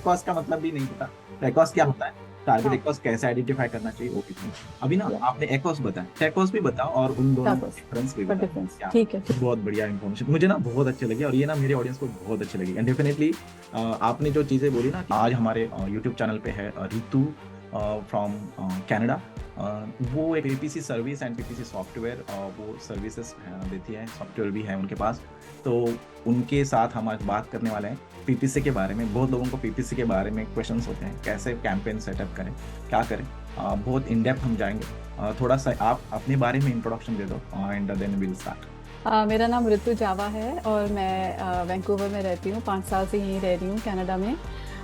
Cost का मतलब भी नहीं पता। टेकॉस क्या होता है, टारगेट हाँ। एक्कॉस कैसे आइडेंटिफाई करना चाहिए वो भी नहीं। अभी ना या आपने एक्कॉस बताया, टेकॉस भी बताओ और उन दोनों का टाकोस डिफरेंस भी का बताओ डिफरेंस, क्या। ठीक है ठीक। बहुत बढ़िया इन्फॉर्मेशन मुझे ना बहुत अच्छी लगी, और ये ना मेरे ऑडियंस को बहुत अच्छी लगी। एंड डेफिनेटली आपने जो चीज़ें बोली ना कि आज हमारे यूट्यूब चैनल पे है रितु फ्रॉम कनाडा। वो एक PPC service and PPC software वो सर्विसेज देती है, सॉफ्टवेयर भी है उनके पास। तो उनके साथ हम आज बात करने वाले हैं पीपीसी के बारे में। बहुत लोगों को पीपीसी के बारे में क्वेश्चंस होते हैं, कैसे कैंपेन सेटअप करें, क्या करें। बहुत इन डेप्थ हम जाएंगे। थोड़ा सा आप अपने बारे में इंट्रोडक्शन दे दो एंड देन विल स्टार्ट। मेरा नाम ऋतु जावा है और मैं वैंकूवर में रहती हूँ, 5 साल से यहीं रह रही हूँ कनाडा में।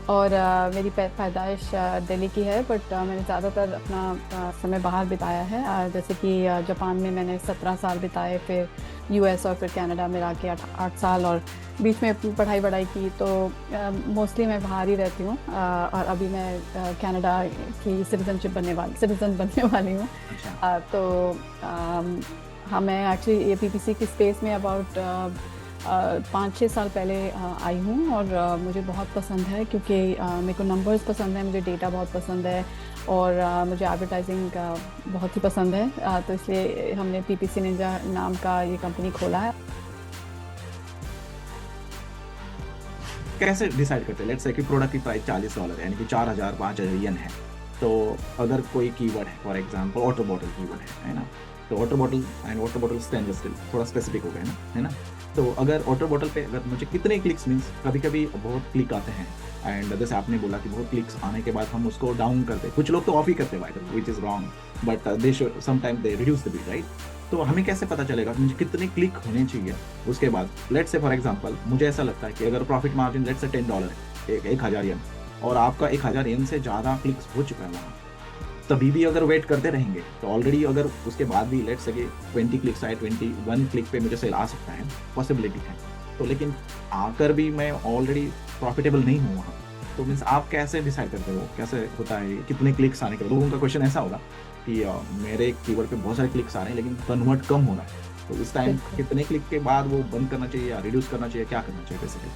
और मेरी पैदाइश दिल्ली की है, बट मैंने ज़्यादातर अपना समय बाहर बिताया है। जैसे कि जापान में मैंने 17 साल बिताए, फिर यूएस और फिर कनाडा में रह के 8 साल, और बीच में अपनी पढ़ाई वढ़ाई की। तो मोस्टली मैं बाहर ही रहती हूँ। और अभी मैं कनाडा की सिटीजन बनने वाली हूँ। अच्छा। तो हाँ, मैं एक्चुअली ये पीपीसी की स्पेस में अबाउट 5-6 साल पहले आई हूँ। और मुझे बहुत पसंद है, क्योंकि मेरे को नंबर्स पसंद है, मुझे डेटा बहुत पसंद है, और मुझे एडवर्टाइजिंग बहुत ही पसंद है। तो इसलिए हमने पीपीसी निंजा नाम का ये कंपनी खोला है। कैसे डिसाइड करते हैं, लेट्स से कि प्रोडक्ट की प्राइस $40 है, यानी कि 4,000 5,000 येन है। तो अगर कोई कीवर्ड है, for example water bottle keyword है ना। तो water bottle and water bottle stainless steel थोड़ा स्पेसिफिक हो गया ना, है ना। तो अगर वाटर बॉटल पे अगर मुझे कितने क्लिक्स मीन्स, कभी कभी बहुत क्लिक आते हैं, एंड जैसे आपने बोला कि बहुत क्लिक्स आने के बाद हम उसको डाउन करते हैं, कुछ लोग तो ऑफ ही करते हैं, which is wrong, but they sometime they reduce the bid, right. तो हमें कैसे पता चलेगा कि मुझे कितने क्लिक होने चाहिए उसके बाद। लेट्स से फॉर एग्जांपल मुझे ऐसा लगता है कि अगर प्रॉफिट मार्जिन लेट्स से $10 है, 1,000 येन, और आपका 1,000 येन से ज़्यादा क्लिक्स हो चुका है वहाँ, तभी भी अगर वेट करते रहेंगे तो ऑलरेडी अगर उसके बाद भी लेट्स से 20 क्लिक्स आए, 21 क्लिक पे मुझे सेल आ सकता है, पॉसिबिलिटी है। तो लेकिन आकर भी मैं ऑलरेडी प्रॉफिटेबल नहीं हूँ वहाँ। तो मीन्स आप कैसे डिसाइड करते हो, कैसे होता है कितने क्लिक्स आने के बाद। लोगों का क्वेश्चन ऐसा होगा कि मेरे कीवर्ड पे बहुत सारे क्लिक्स आ रहे हैं लेकिन कन्वर्ट कम हो रहा है, तो इस टाइम बिल्कुल कितने क्लिक के बाद वो बंद करना चाहिए या रिड्यूस करना चाहिए, क्या करना चाहिए बेसिकली।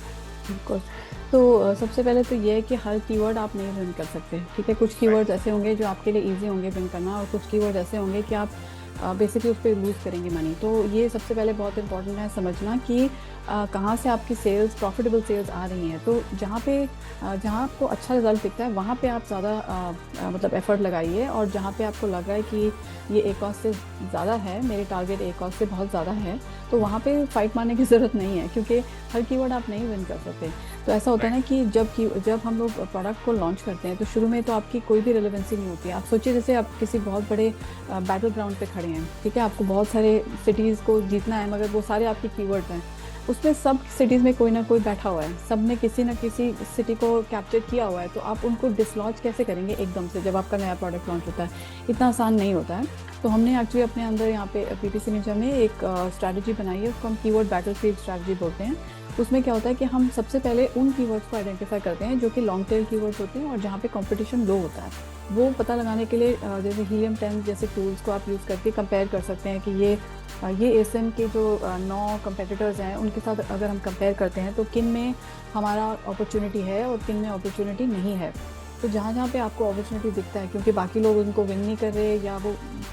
बिल्कुल। तो सबसे पहले तो ये है कि हर कीवर्ड आप नहीं विन कर सकते, ठीक है। कुछ राइट। कीवर्ड्स ऐसे होंगे जो आपके लिए इजी होंगे विन करना, और कुछ कीवर्ड ऐसे होंगे कि आप बेसिकली उस पर लूज़ करेंगे मनी। तो ये सबसे पहले बहुत इंपॉर्टेंट है समझना कि कहाँ से आपकी सेल्स, प्रॉफिटेबल सेल्स आ रही हैं। तो जहाँ आपको अच्छा रिजल्ट दिखता है वहाँ पे आप ज़्यादा मतलब एफर्ट लगाइए, और जहाँ पे आपको लग रहा है कि ये ए कॉस्ट से ज़्यादा है, मेरे टारगेट ए कॉस्ट से बहुत ज़्यादा है, तो वहाँ पे फाइट मारने की ज़रूरत नहीं है, क्योंकि हर कीवर्ड आप नहीं विन कर सकते। तो ऐसा होता है राइट। ना कि जब हम लोग प्रोडक्ट को लॉन्च करते हैं तो शुरू में तो आपकी कोई भी रिलेवेंसी नहीं होती है। आप सोचिए जैसे आप किसी बहुत बड़े बैटल ग्राउंड पे खड़े हैं, ठीक है, आपको बहुत सारे सिटीज़ को जीतना है, मगर वो सारे आपके कीवर्ड्स हैं। उसमें सब सिटीज़ में कोई ना कोई बैठा हुआ है, सब ने किसी ना किसी सिटी को कैप्चर किया हुआ है। तो आप उनको डिसलॉन्च कैसे करेंगे एकदम से जब आपका नया प्रोडक्ट लॉन्च होता है? इतना आसान नहीं होता है। तो हमने एक्चुअली अपने अंदर यहाँ पे पीपीसी निंजा में एक स्ट्रैटेजी बनाई है, उसको हम कीवर्ड बैटलफील्ड स्ट्रैटेजी बोलते हैं। उसमें क्या होता है कि हम सबसे पहले उन कीवर्ड्स को आइडेंटिफाई करते हैं जो कि लॉन्ग टेल कीवर्ड्स होते हैं और जहाँ पे कंपटीशन लो होता है। वो पता लगाने के लिए जैसे हीलियम 10 जैसे टूल्स को आप यूज़ करके कंपेयर कर सकते हैं कि ये एसएम के जो 9 कंपेटिटर्स हैं उनके साथ अगर हम कंपेयर करते हैं तो किन में हमारा अपॉर्चुनिटी है और किन में अपॉर्चुनिटी नहीं है। तो जहाँ जहाँ पे आपको अपॉर्चुनिटी दिखता है, क्योंकि बाकी लोग उनको विन नहीं कर रहे या वो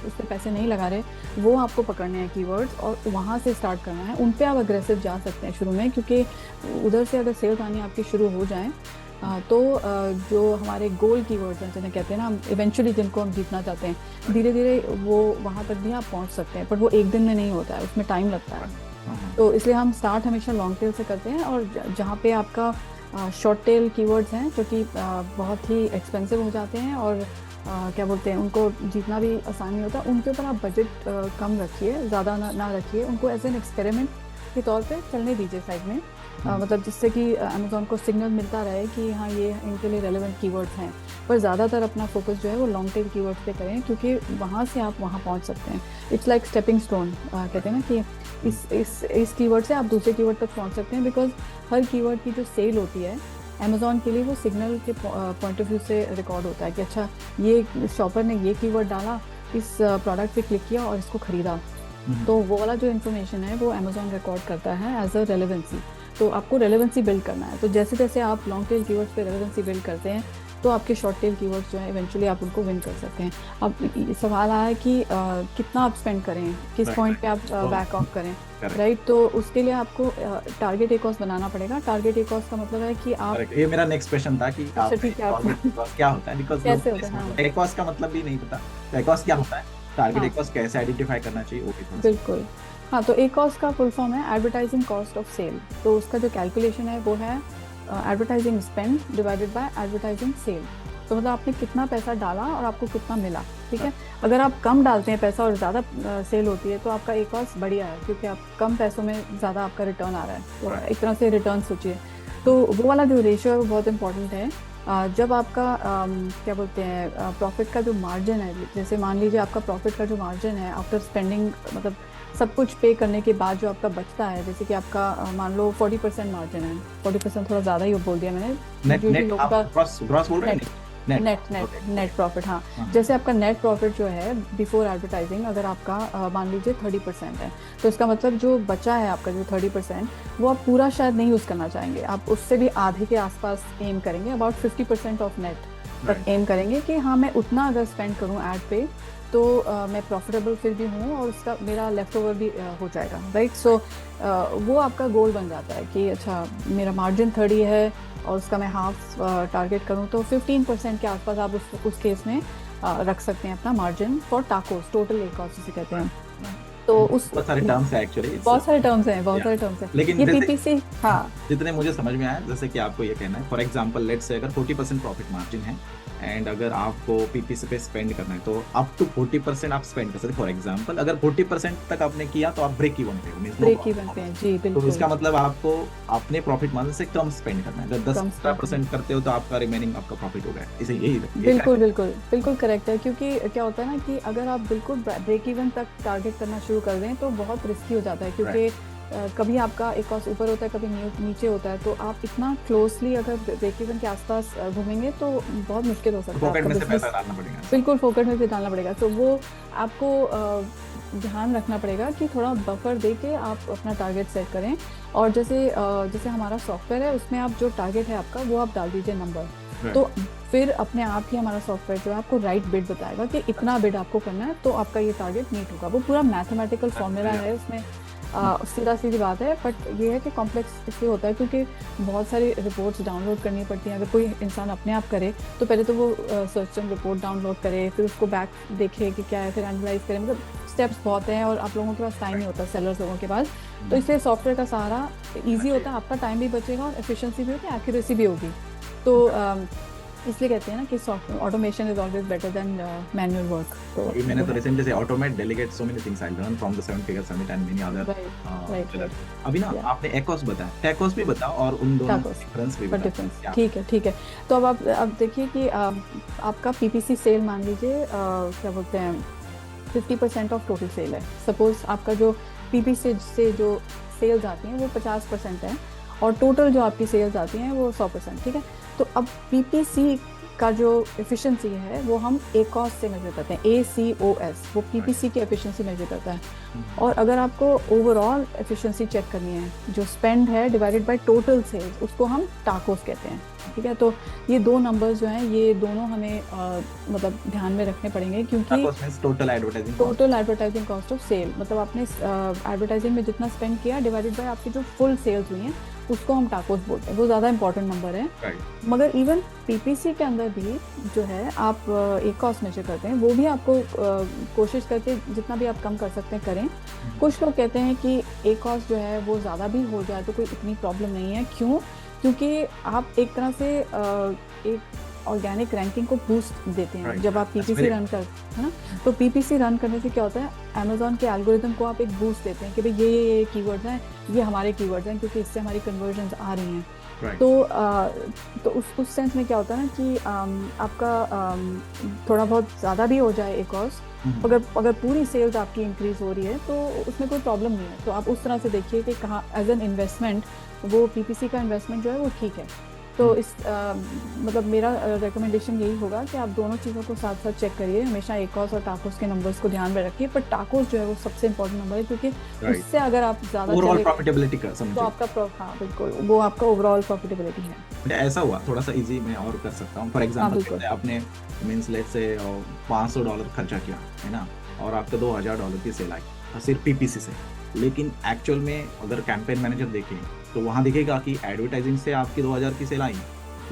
उस पर पैसे नहीं लगा रहे, वो आपको पकड़ने हैं कीवर्ड्स और वहाँ से स्टार्ट करना है। उन पे आप अग्रेसिव जा सकते हैं शुरू में, क्योंकि उधर से अगर सेल्स आनी आपकी शुरू हो जाए तो जो हमारे गोल कीवर्ड्स हैं जिन्हें कहते हैं ना हम इवेंचुअली, जिनको हम जीतना चाहते हैं, धीरे धीरे वो वहाँ तक भी आप पहुँच सकते हैं। पर वो एक दिन में नहीं होता है, उसमें टाइम लगता है। तो इसलिए हम स्टार्ट हमेशा लॉन्ग टेल से करते हैं, और जहाँ पे आपका शॉर्ट टेल कीवर्ड्स हैं जो कि बहुत ही एक्सपेंसिव हो जाते हैं और क्या बोलते हैं उनको जीतना भी आसान नहीं होता, उनके ऊपर आप बजट कम रखिए, ज़्यादा ना रखिए, उनको एज एन एक्सपेरिमेंट के तौर पे चलने दीजिए साइड में। मतलब जिससे कि अमेज़ॉन को सिग्नल मिलता रहे कि हाँ ये इनके लिए रेलेवेंट कीवर्ड्स हैं। पर ज़्यादातर अपना फोकस जो है वो लॉन्ग टेल कीवर्ड्स पे करें, क्योंकि वहाँ से आप वहाँ पहुँच सकते हैं। इट्स लाइक स्टेपिंग स्टोन, कहते हैं ना कि इस कीवर्ड से आप दूसरे कीवर्ड तक पहुँच सकते हैं। बिकॉज हर कीवर्ड की जो सेल होती है अमेज़ॉन के लिए, वो सिग्नल के पॉइंट ऑफ व्यू से रिकॉर्ड होता है कि अच्छा ये शॉपर ने ये कीवर्ड डाला, इस प्रोडक्ट पे क्लिक किया और इसको ख़रीदा। तो वो वाला जो इन्फॉर्मेशन है वो अमेज़ॉन रिकॉर्ड करता है एज अ रेलेवेंसी। तो आपको रेलेवेंसी बिल्ड करना है। तो जैसे जैसे आप लॉन्ग टेल कीवर्ड्स पे रेलेवेंसी बिल्ड करते हैं तो आपके शॉर्ट टेल कीवर्ड्स जो है इवेंचुअली आप उनको विन कर सकते हैं। अब सवाल आया है कि कितना आप स्पेंड करें, किस Right, पॉइंट पे आप right. बैक ऑफ करें, करेक्ट राइट। तो उसके लिए आपको टारगेट एकॉस बनाना पड़ेगा। टारगेट एकॉस का मतलब है कि आप, करेक्ट, ये मेरा नेक्स्ट क्वेश्चन था कि अच्छा आप ठीक है, आप टारगेट एकॉस क्या होता है, बिकॉज लोग कैसे होता है, हाँ एकॉस का मतलब भी नहीं पता, तो एकॉस क्या होता है, टारगेट हाँ एकॉस कैसे आइडेंटिफाई करना चाहिए, वो भी थोड़ा सा। बिल्कुल। हाँ, तो एकॉस का फुल फॉर्म है एडवर्टाइजिंग कॉस्ट ऑफ सेल। तो उसका जो कैलकुलेशन है वो है advertising spend divided by advertising sale. तो मतलब आपने कितना पैसा डाला और आपको कितना मिला, ठीक है। अगर आप कम डालते हैं पैसा और ज़्यादा सेल होती है तो आपका एकॉस बढ़िया है, क्योंकि आप कम पैसों में ज़्यादा आपका रिटर्न आ रहा है। तो Right. एक तरह से रिटर्न सोचिए। तो वो वाला जो रेशियो है वो बहुत इंपॉर्टेंट है। जब आपका क्या बोलते हैं प्रॉफिट का जो मार्जिन है, जैसे मान लीजिए आपका प्रॉफिट का जो मार्जिन है आफ्टर स्पेंडिंग, मतलब सब कुछ पे करने के बाद जो आपका बचता है, जैसे कि आपका मान लो 40% मार्जिन है। 40% थोड़ा ज़्यादा ही बोल दिया मैंने, नेट यूजुअली नेट लोगों आप का ग्रॉस ग्रॉस बोल रहे हैं, net net net okay. Net profit. हाँ, हाँ, जैसे आपका नेट प्रॉफिट जो है बिफोर एडवर्टाइजिंग, अगर आपका मान लीजिए 30% है, तो इसका मतलब जो बचा है आपका जो 30%, वो आप पूरा शायद नहीं यूज़ करना चाहेंगे, आप उससे भी आधे के आसपास एम करेंगे, अबाउट 50% ऑफ नेट तक राइट एम करेंगे कि हाँ मैं उतना अगर स्पेंड करूँ ऐड पे तो मैं प्रॉफिटेबल फिर भी हूँ और उसका मेरा लेफ्ट ओवर भी हो जाएगा, राइट। सो वो आपका गोल बन जाता है कि अच्छा मेरा मार्जिन 30 है और उसका मैं हाफ टारगेट करूं, तो 15% के आसपास आप उस केस में रख सकते हैं अपना मार्जिन फॉर टाकोस, टोटल एकॉस जिसे कहते हैं। तो उस बहुत सारे टर्म्स है एक्चुअली, बहुत सारे टर्म्स हैं, बहुत सारे टर्म्स हैं। लेकिन ये जैसे पीपीसी, हाँ जितने मुझे समझ में आया, जैसे कि आपको ये कहना है, फॉर एग्जांपल लेट्स से अगर 40% प्रॉफिट मार्जिन है एंड अगर आपको पीपीसी पे स्पेंड करना है तो अप टू 40% आप स्पेंड कर सकते हैं। फॉर एग्जांपल अगर 40% तक आपने किया तो आप ब्रेक इवन पे हो, मींस नो ब्रेक इवन पे हैं जी, तो बिल्कुल इसका मतलब आपको अपने प्रॉफिट मार्जिन से कम स्पेंड करना है। अगर कम स्पेंड। 10% करते हो तो आपका रिमेनिंग आपका प्रॉफिट होगा, इसे यही बिल्कुल बिल्कुल बिल्कुल करेक्ट है, क्योंकि क्या होता है ना कि अगर आप बिल्कुल ब्रेक इवन तक टारगेट करना शुरू कर दें तो बहुत रिस्की हो जाता है, क्योंकि कभी आपका एकॉस ऊपर होता है, कभी नीचे होता है। तो आप इतना क्लोजली अगर ब्रेक इवन के आसपास घूमेंगे तो बहुत मुश्किल हो सकता है पॉकेट आपका में से बिजनेस। पैसा डालना पड़ेगा। बिल्कुल फोकट में भी डालना पड़ेगा। तो वो आपको ध्यान रखना पड़ेगा कि थोड़ा बफर दे के आप अपना टारगेट सेट करें। और जैसे हमारा सॉफ्टवेयर है उसमें आप जो टारगेट है आपका वो आप डाल दीजिए नंबर, तो फिर अपने आप ही हमारा सॉफ्टवेयर जो है आपको राइट बिड बताएगा कि इतना बिड आपको करना है तो आपका ये टारगेट मीट होगा। वो पूरा मैथमेटिकल फॉर्मूला है उसमें, सीधा सीधी बात है। बट ये है कि कॉम्प्लेक्स इसलिए होता है क्योंकि बहुत सारी रिपोर्ट्स डाउनलोड करनी पड़ती हैं। अगर कोई इंसान अपने आप करे तो पहले तो वो सर्च एंड रिपोर्ट डाउनलोड करे, फिर उसको बैक देखे कि क्या है, फिर एनालाइज करे। मतलब स्टेप्स बहुत हैं और आप लोगों के पास टाइम नहीं होता, सेलर्स लोगों के पास। तो इसलिए सॉफ्टवेयर का सहारा ईजी होता है, आपका टाइम भी बचेगा और एफिशिएंसी भी होगी, एक्यूरेसी भी होगी। तो इसलिए कहते हैं ना कि software automation is always better than manual work. तो अभी मैंने तो रिसेंटली से automate delegate so many things I learn from the 7 figure summit and many other right. अभी ना Yeah. आपने एकॉस बताया, टैकोस भी बताओ और उन दोनों का Tacos. डिफरेंस भी पर बताओ। डिफरेंस क्या? ठीक है, ठीक है। तो अब देखिए कि आपका पीपीसी सेल मान लीजिए क्या बोलते हैं 50% ऑफ टोटल सेल है। सपोज आपका जो पीपीसी से जो सेल्स आती हैं वो 50% है और टोटल जो आपकी सेल्स आती हैं वो 100%, ठीक है। तो अब पीपीसी का जो एफिशिएंसी है वो हम एकॉस से मेजर करते हैं, ACOS, वो पीपीसी की एफिशिएंसी मेजर करता है। और अगर आपको ओवरऑल एफिशिएंसी चेक करनी है, जो स्पेंड है डिवाइडेड बाय टोटल सेल्स, उसको हम टाकोस कहते हैं, ठीक है। तो ये दो नंबर्स जो हैं ये दोनों हमें मतलब ध्यान में रखने पड़ेंगे, क्योंकि TACoS means total advertising total advertising cost of sale, मतलब आपने एडवर्टाइजिंग में जितना स्पेंड किया डिवाइडेड बाय आपकी जो फुल सेल्स हुई हैं उसको हम टाकोस बोलते हैं। वो ज़्यादा इंपॉर्टेंट नंबर है। राइट। मगर इवन पीपीसी के अंदर भी जो है आप एकॉस मेजर करते हैं, वो भी आपको कोशिश करके जितना भी आप कम कर सकते हैं करें। कुछ लोग कहते हैं कि एकॉस जो है वो ज़्यादा भी हो जाए तो कोई इतनी प्रॉब्लम नहीं है। क्यों? क्योंकि आप एक तरह से एक ऑर्गेनिक रैंकिंग को बूस्ट देते हैं Right. जब आप पीपीसी रन कर, है ना। तो पीपीसी रन करने से क्या होता है, अमेजोन के एल्गोरिदम को आप एक बूस्ट देते हैं कि भाई ये कीवर्ड्स हैं, ये हमारे कीवर्ड्स हैं, क्योंकि इससे हमारी कन्वर्जन्स आ रही हैं। Right. तो उस सेंस में क्या होता है ना कि आपका थोड़ा बहुत ज़्यादा भी हो जाए एकॉस, अगर पूरी सेल्स आपकी इंक्रीज हो रही है तो उसमें कोई प्रॉब्लम नहीं है। तो आप उस तरह से देखिए कि कहाँ एज एन इन्वेस्टमेंट वो पीपीसी का इन्वेस्टमेंट जो है वो ठीक है। तो इस मतलब मेरा रिकमेंडेशन यही होगा कि आप दोनों चीज़ों को साथ साथ चेक करिए, हमेशा एकोस और टाकोस के नंबर्स को ध्यान में रखिए, पर टाकोस जो है वो सबसे इंपॉर्टेंट नंबर है, क्योंकि राइट, उससे अगर आप ज़्यादा ओवरऑल चले गए प्रॉफिटेबिलिटी का तो समझिए। आपका हाँ बिल्कुल, वो आपका ओवरऑल प्रॉफिटेबिलिटी है। ऐसा हुआ थोड़ा सा इजी मैं और कर सकता हूँ। फॉर हाँ एग्जांपल बिल्कुल। आपने मीन्स लेट से $500 खर्चा किया है ना, और आपका $2000 की सेल आई सिर्फ पीपीसी से, लेकिन एक्चुअल में अगर कैंपेन मैनेजर देखें तो वहाँ दिखेगा कि एडवर्टाइजिंग से आपकी 2000 की सेल आई,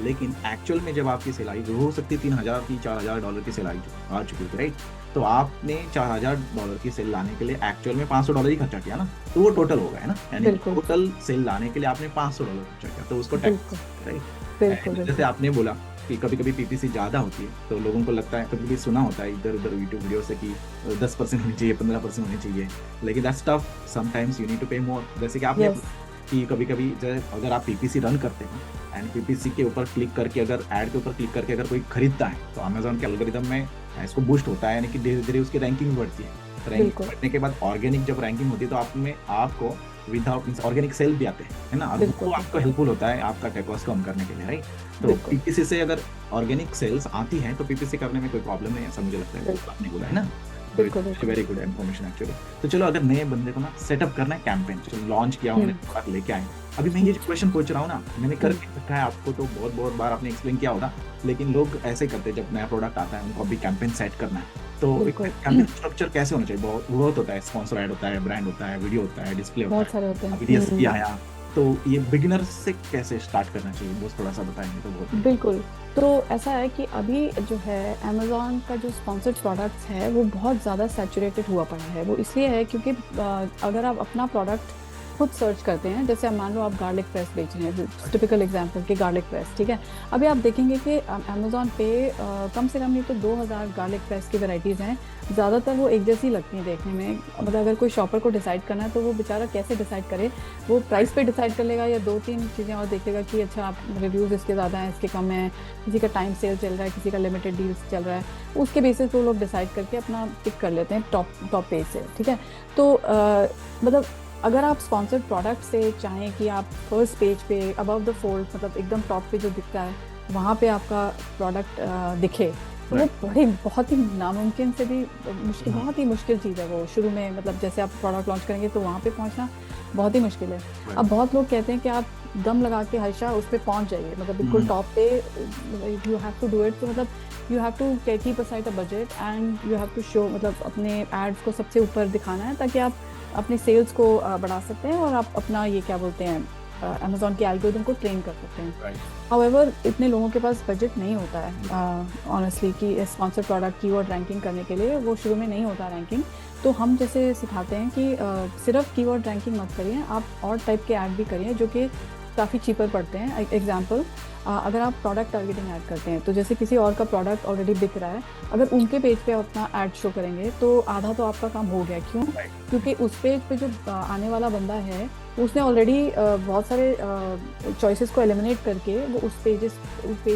लेकिन एक्चुअल में जब आपकी सेल आई हो सकती है $3000 की, $4000 की सेल आ चुकी थी, राइट। तो आपने $4000 की सेल लाने के लिए एक्चुअल में $500 ही खर्चा किया ना, तो वो टोटल हो गया है ना, यानी बिल्कुल टोटल सेल लाने के लिए आपने $500 खर्चा किया, तो उसको बिल्कुल टैक्स, राइट। बिल्कुल जैसे बिल्कुल आपने बोला कि कभी कभी पीपीसी ज़्यादा होती है, तो लोगों को लगता है, कभी कभी सुना होता है इधर उधर यूट्यूब वीडियो से कि 10% होनी चाहिए, 15% होनी चाहिए, लेकिन that's tough, sometimes you need to pay more. जैसे कि आपने यस कि कभी कभी अगर आप पीपीसी रन करते हो एंड पीपीसी के ऊपर क्लिक करके, अगर ऐड के ऊपर क्लिक करके अगर कोई खरीदता है, तो अमेजोन के एल्गोरिदम में इसको बूस्ट होता है, यानी कि धीरे धीरे उसकी रैंकिंग बढ़ती है। रैंकिंग बिल्कुल बढ़ने के बाद ऑर्गेनिक जब रैंकिंग होती है, तो आप में आपको विदाउट मीन्स ऑर्गेनिक सेल भी आते हैं, है ना, और बिल्कुल वो आपको हेल्पफुल होता है आपका टेकॉस कम करने के लिए, राइट। तो बिल्कुल पीपीसी से अगर ऑर्गेनिक सेल्स आती हैं तो पीपीसी करने में कोई प्रॉब्लम नहीं है, ऐसा मुझे लगता है, बिल्कुल आपने बोला है ना। बिल्कुल बिल्कुल वेरी गुड इन्फॉर्मेशन एक्चुअली। तो चलो, अगर नए बंदे को ना सेटअप करना है कैंपेन, चलो लॉन्च किया, उन्होंने प्रोडक्ट लेके आए, अभी मैं ये जो क्वेश्चन पूछ रहा हूँ ना, मैंने करके रखा है, आपको तो बहुत बहुत बार आपने एक्सप्लेन किया होगा, लेकिन लोग ऐसे करते हैं, जब नया प्रोडक्ट आता है उनको अभी कैंपेन सेट करना है, तो एक बिल्कुल कैंपेन स्ट्रक्चर कैसे होना चाहिए? बहुत होता है, स्पॉन्सर ऐड होता है, ब्रांड होता है, वीडियो होता है, डिस्प्ले होता बहुत है, सारे होते अभी हैं। डीएसपी आया, तो ये बिगिनर से कैसे स्टार्ट करना चाहिए, वो थोड़ा सा बताएंगे तो बहुत। बिल्कुल। तो ऐसा है कि अभी जो है अमेज़न का जो स्पॉन्सर्ड प्रोडक्ट्स है वो बहुत ज़्यादा सैचुरेटेड हुआ पड़ा है। वो इसलिए है क्योंकि अगर आप अपना प्रोडक्ट खुद सर्च करते हैं, जैसे अब मान लो आप गार्लिक प्रेस बेच रहे हैं, टिपिकल एग्जांपल कि गार्लिक प्रेस, ठीक है। अभी आप देखेंगे कि अमेज़न पे कम से कम नहीं तो 2000 गार्लिक प्रेस की वैरायटीज़ हैं। ज़्यादातर वो एक जैसी लगती हैं देखने में, मतलब अगर कोई शॉपर को डिसाइड करना है तो वो बेचारा कैसे डिसाइड करे, वो प्राइस पे डिसाइड कर लेगा या दो तीन चीज़ें और देखेगा कि अच्छा आप रिव्यूज़ इसके ज़्यादा हैं, इसके कम हैं, किसी का टाइम सेल चल रहा है, किसी का लिमिटेड डील्स चल रहा है, उसके बेसिस पे वो लोग डिसाइड करके अपना पिक कर लेते हैं टॉप पेज से, ठीक है। तो मतलब अगर आप स्पॉन्सर्ड प्रोडक्ट से चाहें कि आप फर्स्ट पेज पे अबव द फोल्ड, मतलब एकदम टॉप पे जो दिखता है वहाँ पे आपका प्रोडक्ट दिखे, तो वो बड़ी बहुत ही नामुमकिन से भी मुश्किल, बहुत ही मुश्किल चीज़ है वो शुरू में, मतलब जैसे आप प्रोडक्ट लॉन्च करेंगे तो वहाँ पे पहुँचना बहुत ही मुश्किल है। अब बहुत लोग कहते हैं कि आप दम लगा के हमेशा उस पर पहुँच जाइए, मतलब बिल्कुल टॉप पे, you have to do it. तो मतलब you have to keep aside a budget and you have to show, मतलब अपने एड्स को सबसे ऊपर दिखाना है ताकि आप अपने सेल्स को बढ़ा सकते हैं और आप अपना ये क्या बोलते हैं अमेज़न के एल्गोरिथम को ट्रेन कर सकते हैं। हाउएवर इतने लोगों के पास बजट नहीं होता है ऑनेस्टली कि स्पॉन्सर प्रोडक्ट कीवर्ड रैंकिंग करने के लिए, वो शुरू में नहीं होता रैंकिंग। तो हम जैसे सिखाते हैं कि सिर्फ कीवर्ड रैंकिंग मत करिए, आप और टाइप के ऐड भी करिए जो कि काफ़ी चीपर पड़ते हैं। एग्जाम्पल, अगर आप प्रोडक्ट टारगेटिंग ऐड करते हैं तो जैसे किसी और का प्रोडक्ट ऑलरेडी बिक रहा है, अगर उनके पेज पे अपना ऐड शो करेंगे तो आधा तो आपका काम हो गया। क्यों? क्योंकि उस पेज पे जो आने वाला बंदा है उसने ऑलरेडी बहुत सारे चॉइसेस को एलिमिनेट करके वो उस पेज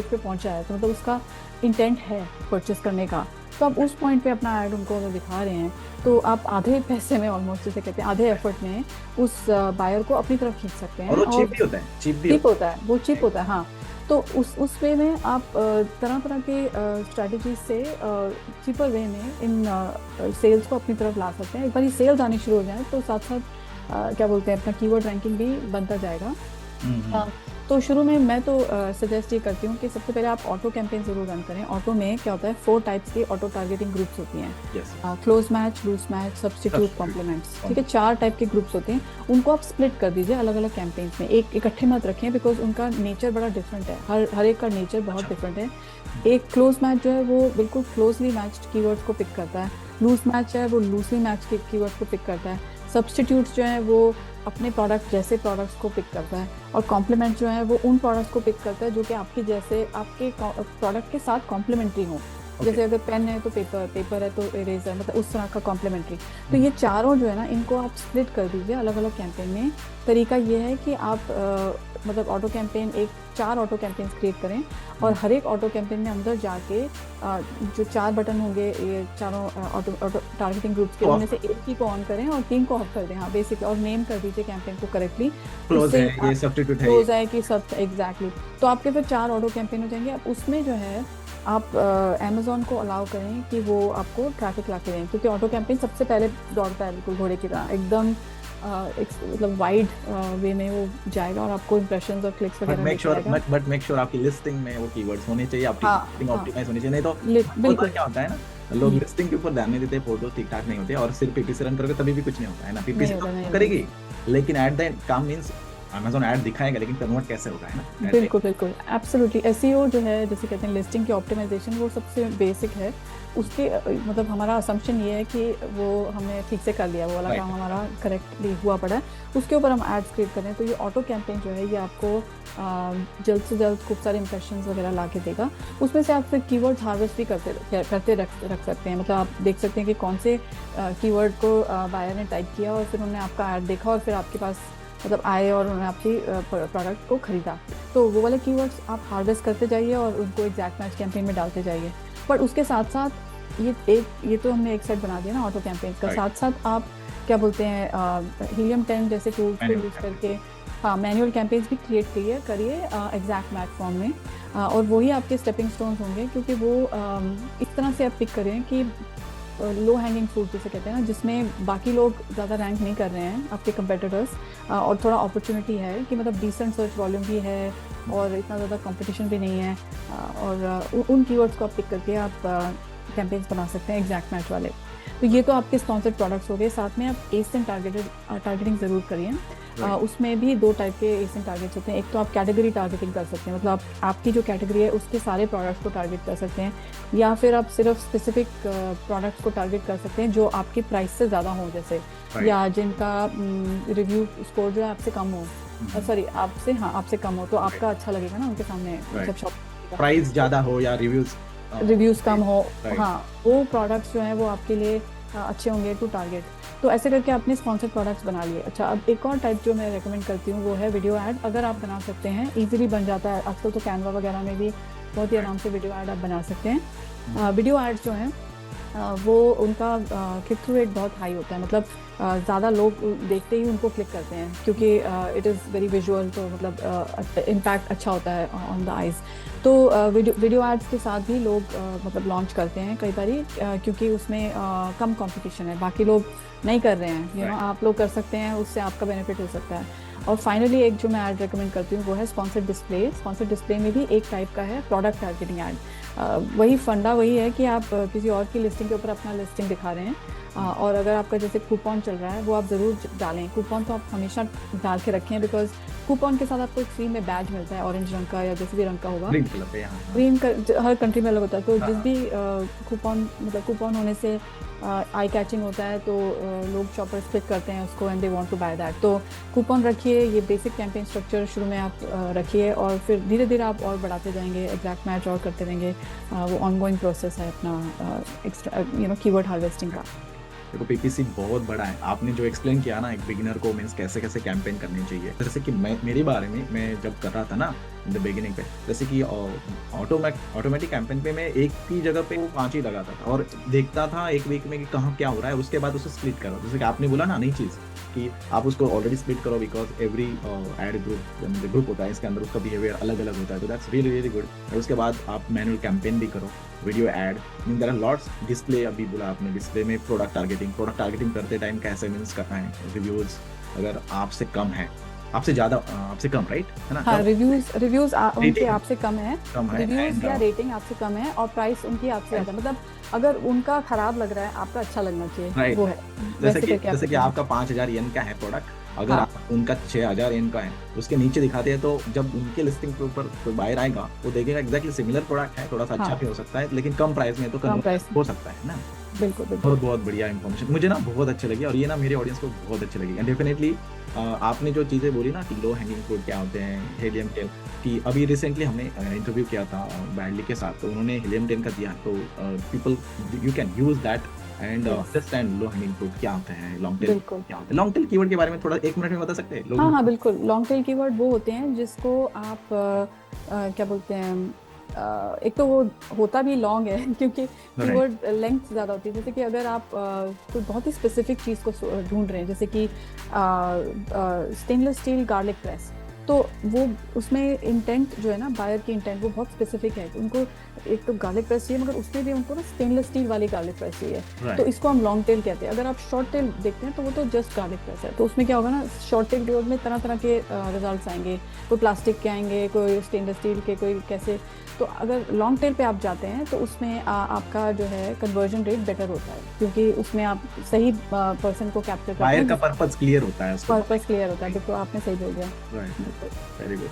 पे पहुंचा है, तो मतलब उसका इंटेंट है परचेस करने का। तो आप उस पॉइंट पे अपना ऐड उनको अगर दिखा रहे हैं तो आप आधे पैसे में, ऑलमोस्ट जैसे कहते हैं आधे एफर्ट में, उस बायर को अपनी तरफ खींच सकते हैं। और वो चीप भी होता है, चीप होता है, वो चीप होता है, हाँ। तो उस वे में आप तरह तरह के स्ट्रैटेजीज से चीपर वे में इन सेल्स को अपनी तरफ ला सकते हैं। एक बार ये सेल्स आनी शुरू हो जाए तो साथ साथ क्या बोलते हैं अपना कीवर्ड रैंकिंग भी बनता जाएगा। तो शुरू में मैं तो सजेस्ट ये करती हूँ कि सबसे पहले आप ऑटो कैंपेन ज़रूर रन करें। ऑटो में क्या होता है, 4 टाइप्स की ऑटो टारगेटिंग ग्रुप्स होती हैं, close match, loose match, substitute, complements, ठीक है। 4 टाइप के ग्रुप्स होते हैं, उनको आप स्प्लिट कर दीजिए अलग अलग कैंपेन्स में, एक इकट्ठे मत रखें बिकॉज उनका नेचर बड़ा डिफरेंट है, हर एक का नेचर बहुत डिफरेंट है। एक क्लोज मैच जो है वो बिल्कुल क्लोजली मैच्ड कीवर्ड्स को पिक करता है, लूज मैच है वो लूजली मैच के कीवर्ड्स को पिक करता है, सब्सटीट्यूट्स जो है वो अपने प्रोडक्ट जैसे प्रोडक्ट्स को पिक करता है, और कॉम्प्लीमेंट जो है वो उन प्रोडक्ट्स को पिक करता है जो कि आपके जैसे आपके प्रोडक्ट के साथ कॉम्प्लीमेंट्री हो। जैसे अगर पेन है तो पेपर है तो इरेजर, मतलब उस तरह का कॉम्प्लीमेंट्री। तो ये चारों जो है ना, इनको आप स्प्लिट कर दीजिए अलग अलग कैंपेन में। तरीका ये है कि आप मतलब auto campaign 4 auto campaigns create करें और हर एक ऑटो कैंपेन में अंदर जाके जो 4 बटन होंगे ये चारों ऑटो टारगेटिंग ग्रुप्स के, उनमें से एक ही को ऑन करें और 3 को ऑफ कर दें, हाँ बेसिक, और नेम कर दीजिए कैंपेन को करेक्टली। क्लोज है, ये सब्स्टिट्यूट है, क्लोज है कि सब, एग्जैक्टली। तो आपके फिर 4 ऑटो कैंपेन हो जाएंगे। अब उसमें जो है आप अमेजोन को अलाउ करें कि वो आपको ट्रैफिक ला के दें, क्योंकि ऑटो कैंपेन सबसे पहले दौड़ता है बिल्कुल घोड़े की तरह, एकदम मतलब वाइड वे में वो जाएगा और आपको इंप्रेशंस और क्लिक्स बट वगैरह मेक लेके श्योर आएगा। बट मेक श्योर आपकी लिस्टिंग में वो कीवर्ड्स होने चाहिए, आपकी हाँ लिस्टिंग हाँ, ऑप्टिमाइज होनी चाहिए। नहीं तो बहुत बार बिल्कुल। क्या होता है ना, लोग लिस्टिंग के ऊपर ध्यान नहीं देते, फोटो ठीक ठाक नहीं होते और सिर्फ पीपीसी रन करोगे तभी भी कुछ नहीं होता है ना। नहीं पीपीसी तो होता, नहीं होता। करेगी, लेकिन एट द एंड काम मींस अमेज़न ऐड दिखाएगा, लेकिन कन्वर्ट कैसे होगा, है ना। बिल्कुल बिल्कुल, एब्सोल्युटली। एसईओ जो है, जैसे कहते हैं लिस्टिंग की ऑप्टिमाइजेशन, वो सबसे बेसिक है। उसके मतलब हमारा असम्पशन ये है कि वो हमने ठीक से कर लिया, वो वाला काम हमारा करेक्टली हुआ पड़ा है, उसके ऊपर हम एड्स क्रिएट करें। तो ये ऑटो कैंपेन जो है ये आपको जल्द से जल्द खूब सारे इंप्रेशंस वगैरह ला के देगा। उसमें से आप फिर कीवर्ड्स हार्वेस्ट भी करते रख सकते हैं। मतलब आप देख सकते हैं कि कौन से कीवर्ड को बायर ने टाइप किया और फिर उन्होंने आपका ऐड देखा और फिर आपके पास मतलब आए और उन्होंने आपकी प्रोडक्ट को खरीदा। तो वो वाले कीवर्ड्स आप हार्वेस्ट करते जाइए और उनको एग्जैक्ट मैच कैंपेन में डालते जाइए। पर उसके साथ साथ ये तो हमने एक सेट बना दिया ना ऑटो कैंपेन का, साथ साथ आप क्या बोलते हैं हीलियम 10 जैसे टूल्स को यूज़ करके हाँ मैनुअल कैंपेन्स भी क्रिएट करिए एग्जैक्ट मैच फॉर्म में। और वही आपके स्टेपिंग स्टोन्स होंगे, क्योंकि वो इस तरह से आप पिक करें कि लो हैंगिंग फ्रूट जिसे कहते हैं ना, जिसमें बाकी लोग ज़्यादा रैंक नहीं कर रहे हैं आपके कंपेटिटर्स, और थोड़ा अपॉर्चुनिटी है कि मतलब डिसेंट सर्च वॉल्यूम भी है और इतना ज़्यादा कंपटीशन भी नहीं है, और उन कीवर्ड्स को आप पिक करके आप कैंपेन्स बना सकते हैं एग्जैक्ट मैच वाले। तो ये तो आपके स्पॉन्सर्ड प्रोडक्ट्स हो गए। साथ में आप एसेंट टारगेटिंग ज़रूर करिए। उसमें भी 2 टाइप के एसेंट टारगेट्स होते हैं। एक तो आप कैटेगरी टारगेटिंग कर सकते हैं, मतलब आपकी जो कैटेगरी है उसके सारे प्रोडक्ट्स को टारगेट कर सकते हैं, या फिर आप सिर्फ स्पेसिफिक प्रोडक्ट्स को टारगेट कर सकते हैं जो आपके प्राइस से ज़्यादा हो, जैसे या जिनका रिव्यू स्कोर जो है आपसे कम हो, सॉरी आपसे कम हो, तो आपका अच्छा लगेगा ना उनके सामने जब शॉप प्राइस ज़्यादा हो या रिव्यूज़ कम हो। हाँ, वो प्रोडक्ट्स जो हैं वो आपके लिए अच्छे होंगे टू टारगेट। तो ऐसे करके आपने स्पॉन्सर्ड प्रोडक्ट्स बना लिए। अच्छा, अब एक और टाइप जो मैं रेकमेंड करती हूँ वो है वीडियो ऐड। अगर आप बना सकते हैं, इजीली बन जाता है आजकल तो कैनवा वगैरह में भी बहुत ही आराम से वीडियो ऐड आप बना सकते हैं। वीडियो एड्स जो हैं वो उनका क्लिक थ्रू रेट बहुत हाई होता है, मतलब ज़्यादा लोग देखते ही उनको क्लिक करते हैं, क्योंकि इट इज़ वेरी विजुअल, तो मतलब इम्पैक्ट अच्छा होता है ऑन द आइज़। तो वीडियो एड्स के साथ भी लोग मतलब लॉन्च करते हैं कई बारी, क्योंकि उसमें कम कंपटीशन है, बाकी लोग नहीं कर रहे हैं, यू नो आप लोग कर सकते हैं, उससे आपका बेनिफिट हो सकता है। और फाइनली एक जो मैं ऐड रेकमेंड करती हूँ वो है स्पॉन्सर्ड डिस्प्ले। स्पॉन्सर्ड डिस्प्ले में भी एक टाइप का है प्रोडक्ट टारगेटिंग ऐड। वही फंडा वही है कि आप किसी और की लिस्टिंग के ऊपर अपना लिस्टिंग दिखा रहे हैं, और अगर आपका जैसे कूपन चल रहा है वो आप ज़रूर डालें। कूपन तो आप हमेशा डाल के रखें, बिकॉज कूपन के साथ आपको एक फ्री में बैज मिलता है ऑरेंज रंग का या जैसे भी रंग का होगा, ग्रीन का हर कंट्री में अलग होता है। तो जिस भी कूपन मतलब कूपन होने से आई कैचिंग होता है, तो लोग शॉपर्स क्लिक करते हैं उसको and they want to buy that. तो कूपन रखिए, ये बेसिक कैंपेन स्ट्रक्चर शुरू में आप रखिए, और फिर धीरे धीरे आप और बढ़ाते जाएंगे, एग्जैक्ट मैच और करते रहेंगे। वो ऑनगोइंग प्रोसेस है अपना एक्स्ट्रा कीवर्ड हार्वेस्टिंग का। देखो पीपीसी बहुत बड़ा है, आपने जो एक्सप्लेन किया ना एक बिगिनर को मीन्स कैसे कैसे कैंपेन करनी चाहिए। जैसे कि मेरे बारे में मैं जब कर रहा था ना इन द बिगिनिंग पे, जैसे कि ऑटोमेटिक कैंपेन पे मैं एक ही जगह पे 5 ही लगाता था और देखता था एक वीक में कि कहाँ क्या हो रहा है, उसके बाद उसे स्प्लिट करो। जैसे कि आपने बोला ना नई चीज़ कि आप उसको ऑलरेडी स्प्लिट करो, बिकॉज एवरी एड ग्रुप होता है, इसके अंदर उसका बिहेवियर अलग अलग होता है, तो दैट्स रियली रियली गुड। और उसके बाद आप मैनुअल कैंपेन भी करो, video ad, mean there are lots. Display अभी बोला आपने, डिस्प्ले में प्रोडक्ट टारगेटिंग करते टाइम कैसे मीन्स करना है। रिव्यूज़ अगर आपसे कम है, आपसे ज़्यादा आपसे कम, राइट है ना। हाँ, रिव्यूज उनके आपसे कम है, रिव्यूज या and, रेटिंग आपसे कम है, और प्राइस उनकी आपसे ज़्यादा। मतलब अगर उनका खराब लग रहा है, आपका अच्छा लगना चाहिए, वो है। जैसे कि आपका 5000 येन का है प्रोडक्ट, अगर आप उनका 6000 येन का है, उसके नीचे दिखाते हैं, तो जब उनके लिस्टिंग के ऊपर कोई बायर आएगा वो देखेगा एग्जैक्टली सिमिलर प्रोडक्ट है, थोड़ा सा अच्छा भी हो सकता है, लेकिन कम प्राइस में, तो हो सकता है ना। बिल्कुल बहुत बढ़िया इन्फॉर्मेशन, मुझे ना बहुत अच्छी लगी, और ये ना मेरे ऑडियंस को बहुत अच्छी लगी। एंड डेफिनेटली आपने जो चीज़ें बोली ना कि लो हैंगिंग फ्रूट क्या होते हैं, हीलियम 10 की अभी रिसेंटली हमने इंटरव्यू किया था बैडली के साथ, तो उन्होंने हीलियम 10 का दिया, तो people you can use that and understand low hanging fruit क्या होते हैं, लॉन्ग टेल क्या होते हैं। लॉन्ग टेल कीवर्ड के बारे में थोड़ा 1 मिनट में बता सकते हैं? हाँ, बिल्कुल। लॉन्ग टेल कीवर्ड वो होते हैं जिसको आप क्या बोलते हैं, एक तो वो होता भी लॉन्ग है क्योंकि कीवर्ड लेंथ ज़्यादा होती है। जैसे कि अगर आप कोई बहुत ही स्पेसिफिक चीज़ को ढूंढ रहे हैं, जैसे कि स्टेनलेस स्टील गार्लिक प्रेस, तो वो उसमें इंटेंट जो है ना, बायर की इंटेंट वो बहुत स्पेसिफिक है। उनको एक तो गार्लिक प्रेस चाहिए, मगर उसमें भी उनको ना स्टेनलेस स्टील वाली गार्लिक प्रेस चाहिए। Right. तो इसको हम लॉन्ग टेल कहते हैं। अगर आप शॉर्ट टेल देखते हैं तो वो तो जस्ट गार्लिक प्रेस है। तो उसमें क्या होगा ना, शॉर्ट टेल ग्रोथ में तरह तरह के रिजल्ट आएंगे, कोई प्लास्टिक के आएंगे, कोई स्टेनलेस स्टील के, कोई कैसे। तो अगर लॉन्ग टेल पे आप जाते हैं तो उसमें आपका जो है कन्वर्जन रेट बेटर होता है, क्योंकि उसमें आप सही पर्सन को कैप्चर करते बायर हैं, का पर्पस क्लियर होता है उसके पर्पस क्लियर होता है। बिल्कुल आपने सही बोल दिया। Right, very good.